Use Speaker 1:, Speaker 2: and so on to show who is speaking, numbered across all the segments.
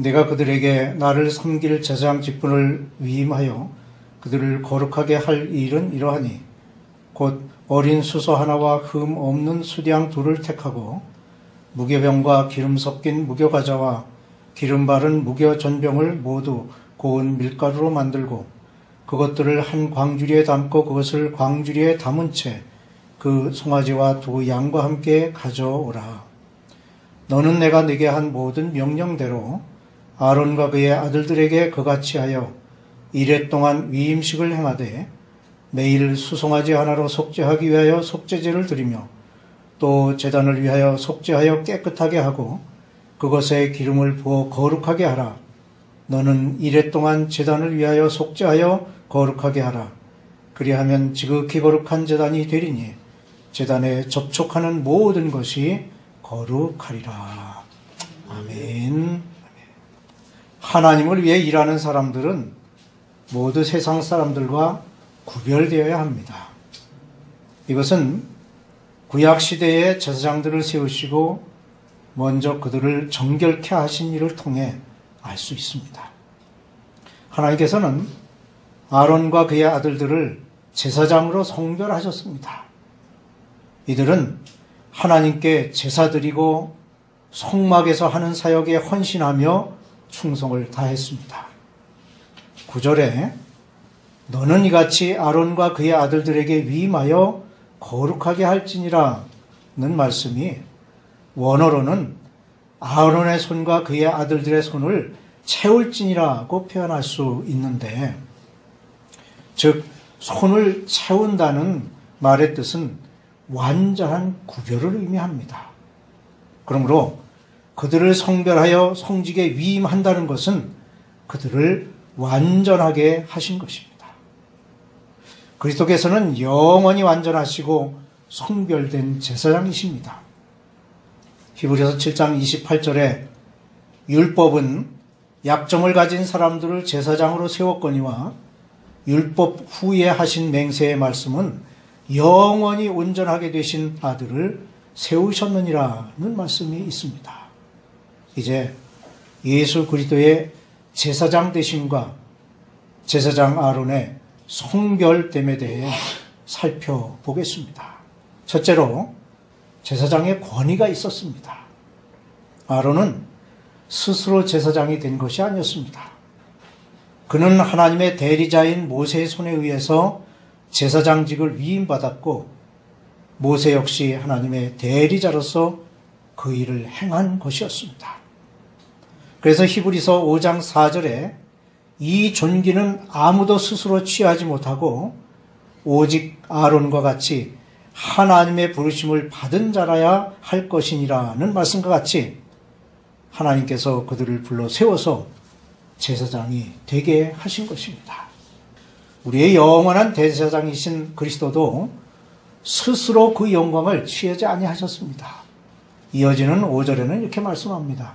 Speaker 1: 내가 그들에게 나를 섬길 제사장 직분을 위임하여 그들을 거룩하게 할 일은 이러하니 곧 어린 수소 하나와 흠 없는 수양 둘을 택하고 무교병과 기름 섞인 무교과자와 기름 바른 무교전병을 모두 고운 밀가루로 만들고 그것들을 한 광주리에 담고 그것을 광주리에 담은 채 그 송아지와 두 양과 함께 가져오라. 너는 내가 네게 한 모든 명령대로 아론과 그의 아들들에게 그같이 하여 이레 동안 위임식을 행하되 매일 수송아지 하나로 속죄하기 위하여 속죄제를 드리며 또 제단을 위하여 속죄하여 깨끗하게 하고 그것에 기름을 부어 거룩하게 하라. 너는 이레 동안 제단을 위하여 속죄하여 거룩하게 하라. 그리하면 지극히 거룩한 제단이 되리니 제단에 접촉하는 모든 것이 거룩하리라. 아멘. 하나님을 위해 일하는 사람들은 모두 세상 사람들과 구별되어야 합니다. 이것은 구약시대에 제사장들을 세우시고 먼저 그들을 정결케 하신 일을 통해 알 수 있습니다. 하나님께서는 아론과 그의 아들들을 제사장으로 성별하셨습니다. 이들은 하나님께 제사 드리고 성막에서 하는 사역에 헌신하며 충성을 다했습니다. 9절에 너는 이같이 아론과 그의 아들들에게 위임하여 거룩하게 할지니라 는 말씀이 원어로는 아론의 손과 그의 아들들의 손을 채울지니라고 표현할 수 있는데, 즉 손을 채운다는 말의 뜻은 완전한 구별을 의미합니다. 그러므로 그들을 성별하여 성직에 위임한다는 것은 그들을 완전하게 하신 것입니다. 그리스도께서는 영원히 완전하시고 성별된 제사장이십니다. 히브리서 7장 28절에 율법은 약점을 가진 사람들을 제사장으로 세웠거니와 율법 후에 하신 맹세의 말씀은 영원히 온전하게 되신 아들을 세우셨느니라는 말씀이 있습니다. 이제 예수 그리스도의 제사장 되심과 제사장 아론의 성별됨에 대해 살펴보겠습니다. 첫째로 제사장의 권위가 있었습니다. 아론은 스스로 제사장이 된 것이 아니었습니다. 그는 하나님의 대리자인 모세의 손에 의해서 제사장직을 위임받았고 모세 역시 하나님의 대리자로서 그 일을 행한 것이었습니다. 그래서 히브리서 5장 4절에 이 존귀는 아무도 스스로 취하지 못하고 오직 아론과 같이 하나님의 부르심을 받은 자라야 할 것이니라는 말씀과 같이 하나님께서 그들을 불러 세워서 제사장이 되게 하신 것입니다. 우리의 영원한 대제사장이신 그리스도도 스스로 그 영광을 취하지 아니하셨습니다. 이어지는 5절에는 이렇게 말씀합니다.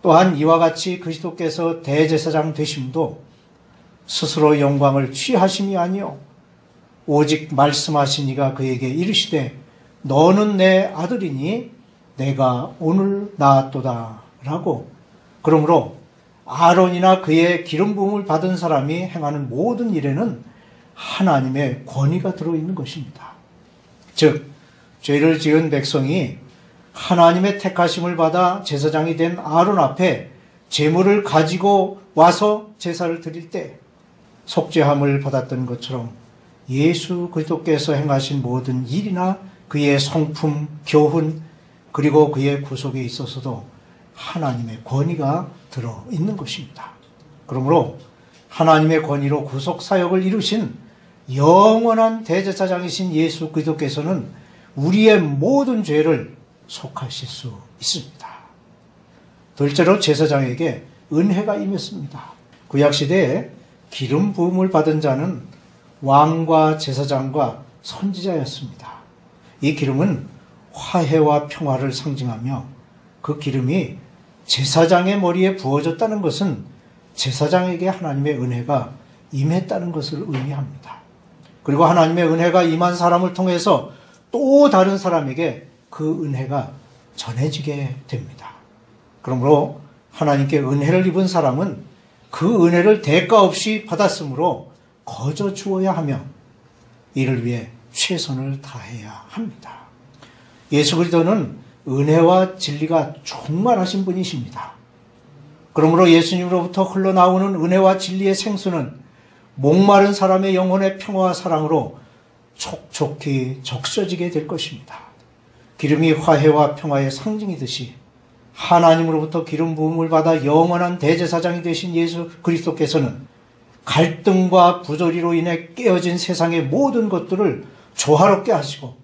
Speaker 1: 또한 이와 같이 그리스도께서 대제사장 되심도 스스로 영광을 취하심이 아니요 오직 말씀하신 이가 그에게 이르시되 너는 내 아들이니 내가 오늘 낳았도다 라고, 그러므로 아론이나 그의 기름 부음을 받은 사람이 행하는 모든 일에는 하나님의 권위가 들어있는 것입니다. 즉 죄를 지은 백성이 하나님의 택하심을 받아 제사장이 된 아론 앞에 제물을 가지고 와서 제사를 드릴 때 속죄함을 받았던 것처럼 예수 그리스도께서 행하신 모든 일이나 그의 성품, 교훈, 그리고 그의 구속에 있어서도 하나님의 권위가 들어있는 것입니다. 그러므로 하나님의 권위로 구속사역을 이루신 영원한 대제사장이신 예수 그리스도께서는 우리의 모든 죄를 속하실 수 있습니다. 둘째로 제사장에게 은혜가 임했습니다. 구약시대에 기름 부음을 받은 자는 왕과 제사장과 선지자였습니다. 이 기름은 화해와 평화를 상징하며 그 기름이 제사장의 머리에 부어졌다는 것은 제사장에게 하나님의 은혜가 임했다는 것을 의미합니다. 그리고 하나님의 은혜가 임한 사람을 통해서 또 다른 사람에게 그 은혜가 전해지게 됩니다. 그러므로 하나님께 은혜를 입은 사람은 그 은혜를 대가 없이 받았으므로 거저 주어야 하며 이를 위해 최선을 다해야 합니다. 예수 그리스도는 은혜와 진리가 충만하신 분이십니다. 그러므로 예수님으로부터 흘러나오는 은혜와 진리의 생수는 목마른 사람의 영혼의 평화와 사랑으로 촉촉히 적셔지게 될 것입니다. 기름이 화해와 평화의 상징이듯이 하나님으로부터 기름 부음을 받아 영원한 대제사장이 되신 예수 그리스도께서는 갈등과 부조리로 인해 깨어진 세상의 모든 것들을 조화롭게 하시고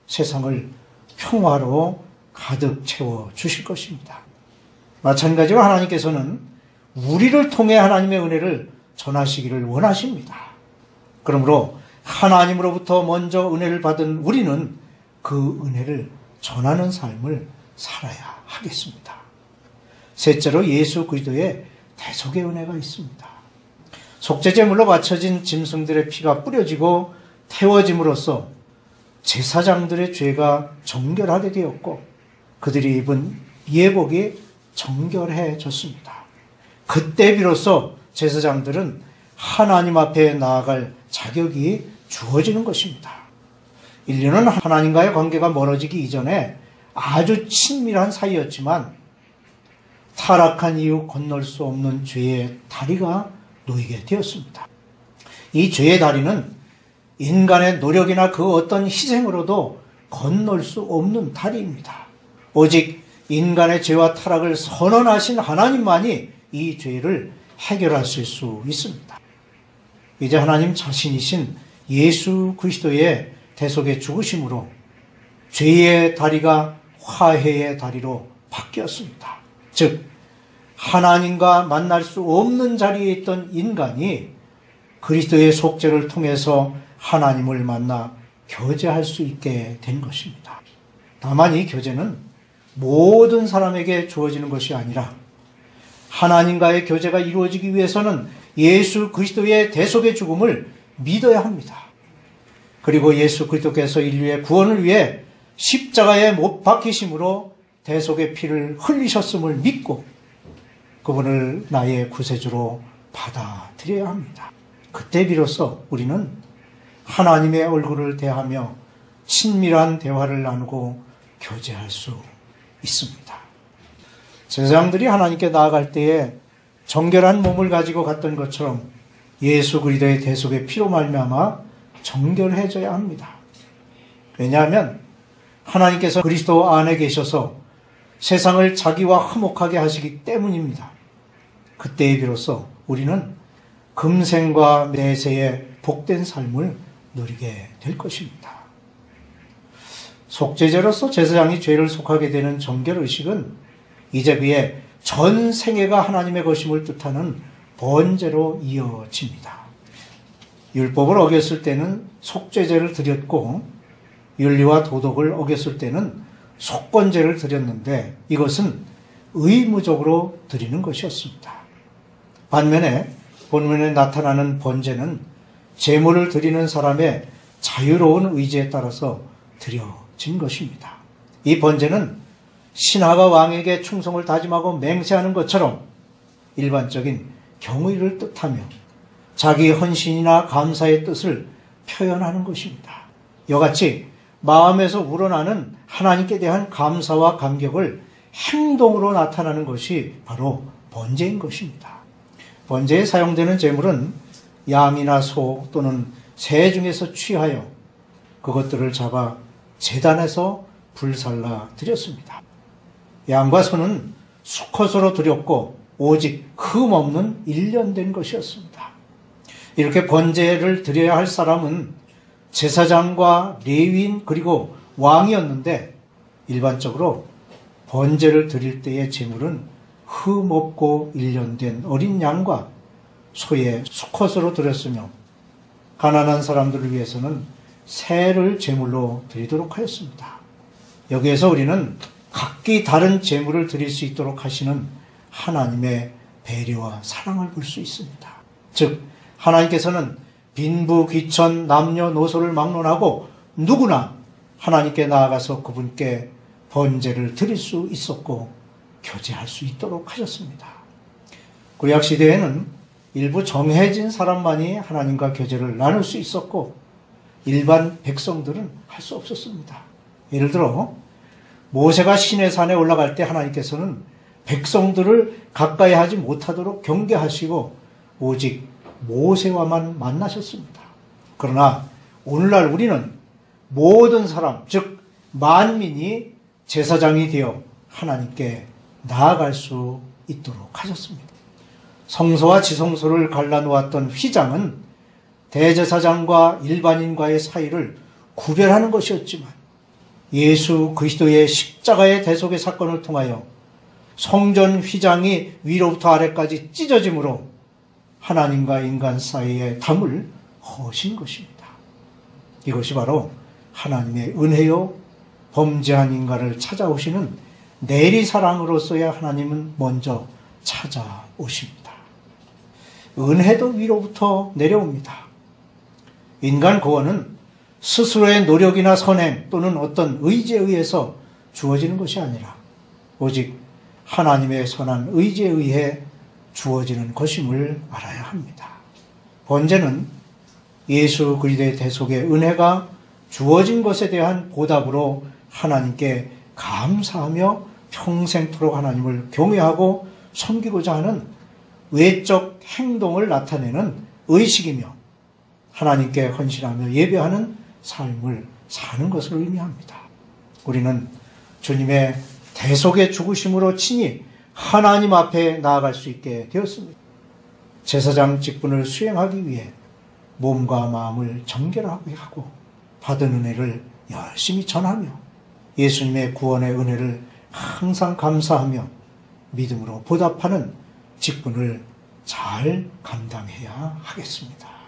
Speaker 1: 세상을 평화로 가득 채워 주실 것입니다. 마찬가지로 하나님께서는 우리를 통해 하나님의 은혜를 전하시기를 원하십니다. 그러므로 하나님으로부터 먼저 은혜를 받은 우리는 그 은혜를 전하는 삶을 살아야 하겠습니다. 셋째로 예수 그리스도의 대속의 은혜가 있습니다. 속죄제물로 바쳐진 짐승들의 피가 뿌려지고 태워짐으로써 제사장들의 죄가 정결하게 되었고 그들이 입은 예복이 정결해졌습니다. 그때 비로소 제사장들은 하나님 앞에 나아갈 자격이 주어지는 것입니다. 인류는 하나님과의 관계가 멀어지기 이전에 아주 친밀한 사이였지만 타락한 이후 건널 수 없는 죄의 다리가 놓이게 되었습니다. 이 죄의 다리는 인간의 노력이나 그 어떤 희생으로도 건널 수 없는 다리입니다. 오직 인간의 죄와 타락을 선언하신 하나님만이 이 죄를 해결하실 수 있습니다. 이제 하나님 자신이신 예수 그리스도의 대속의 죽으심으로 죄의 다리가 화해의 다리로 바뀌었습니다. 즉 하나님과 만날 수 없는 자리에 있던 인간이 그리스도의 속죄를 통해서 하나님을 만나 교제할 수 있게 된 것입니다. 다만 이 교제는 모든 사람에게 주어지는 것이 아니라 하나님과의 교제가 이루어지기 위해서는 예수 그리스도의 대속의 죽음을 믿어야 합니다. 그리고 예수 그리스도께서 인류의 구원을 위해 십자가에 못 박히심으로 대속의 피를 흘리셨음을 믿고 그분을 나의 구세주로 받아들여야 합니다. 그때 비로소 우리는 하나님의 얼굴을 대하며 친밀한 대화를 나누고 교제할 수 있습니다. 제사장들이 하나님께 나아갈 때에 정결한 몸을 가지고 갔던 것처럼 예수 그리스도의 대속의 피로 말미암아 정결해져야 합니다. 왜냐하면 하나님께서 그리스도 안에 계셔서 세상을 자기와 화목하게 하시기 때문입니다. 그때에 비로소 우리는 금생과 내세의 복된 삶을 누리게 될 것입니다. 속죄제로서 제사장이 죄를 속하게 되는 정결의식은 이제 그의 전 생애가 하나님의 것임을 뜻하는 번제로 이어집니다. 율법을 어겼을 때는 속죄제를 드렸고 윤리와 도덕을 어겼을 때는 속건제를 드렸는데 이것은 의무적으로 드리는 것이었습니다. 반면에 본문에 나타나는 번제는 제물을 드리는 사람의 자유로운 의지에 따라서 드려진 것입니다. 이 번제는 신하가 왕에게 충성을 다짐하고 맹세하는 것처럼 일반적인 경의를 뜻하며 자기 헌신이나 감사의 뜻을 표현하는 것입니다. 이같이 마음에서 우러나는 하나님께 대한 감사와 감격을 행동으로 나타나는 것이 바로 번제인 것입니다. 번제에 사용되는 제물은 양이나 소 또는 새 중에서 취하여 그것들을 잡아 제단에서 불살라 드렸습니다. 양과 소는 수컷으로 드렸고 오직 흠 없는 일련된 것이었습니다. 이렇게 번제를 드려야 할 사람은 제사장과 레위인 그리고 왕이었는데 일반적으로 번제를 드릴 때의 제물은 흠 없고 일련된 어린 양과 소의 수컷으로 드렸으며 가난한 사람들을 위해서는 새를 제물로 드리도록 하였습니다. 여기에서 우리는 각기 다른 제물을 드릴 수 있도록 하시는 하나님의 배려와 사랑을 볼 수 있습니다. 즉 하나님께서는 빈부, 귀천, 남녀노소를 막론하고 누구나 하나님께 나아가서 그분께 번제를 드릴 수 있었고 교제할 수 있도록 하셨습니다. 구약 시대에는 일부 정해진 사람만이 하나님과 교제를 나눌 수 있었고 일반 백성들은 할 수 없었습니다. 예를 들어 모세가 시내산에 올라갈 때 하나님께서는 백성들을 가까이 하지 못하도록 경계하시고 오직 모세와만 만나셨습니다. 그러나 오늘날 우리는 모든 사람, 즉 만민이 제사장이 되어 하나님께 나아갈 수 있도록 하셨습니다. 성소와 지성소를 갈라놓았던 휘장은 대제사장과 일반인과의 사이를 구별하는 것이었지만 예수 그리스도의 십자가의 대속의 사건을 통하여 성전 휘장이 위로부터 아래까지 찢어짐으로 하나님과 인간 사이의 담을 허신 것입니다. 이것이 바로 하나님의 은혜요 범죄한 인간을 찾아오시는 내리사랑으로서야 하나님은 먼저 찾아오십니다. 은혜도 위로부터 내려옵니다. 인간 구원은 스스로의 노력이나 선행 또는 어떤 의지에 의해서 주어지는 것이 아니라 오직 하나님의 선한 의지에 의해 주어지는 것임을 알아야 합니다. 번제는 예수 그리스도의 대속의 은혜가 주어진 것에 대한 보답으로 하나님께 감사하며 평생토록 하나님을 경외하고 섬기고자 하는 외적 행동을 나타내는 의식이며 하나님께 헌신하며 예배하는 삶을 사는 것을 의미합니다. 우리는 주님의 대속의 죽으심으로 친히 하나님 앞에 나아갈 수 있게 되었습니다. 제사장 직분을 수행하기 위해 몸과 마음을 정결하게 하고 받은 은혜를 열심히 전하며 예수님의 구원의 은혜를 항상 감사하며 믿음으로 보답하는 직분을 잘 감당해야 하겠습니다.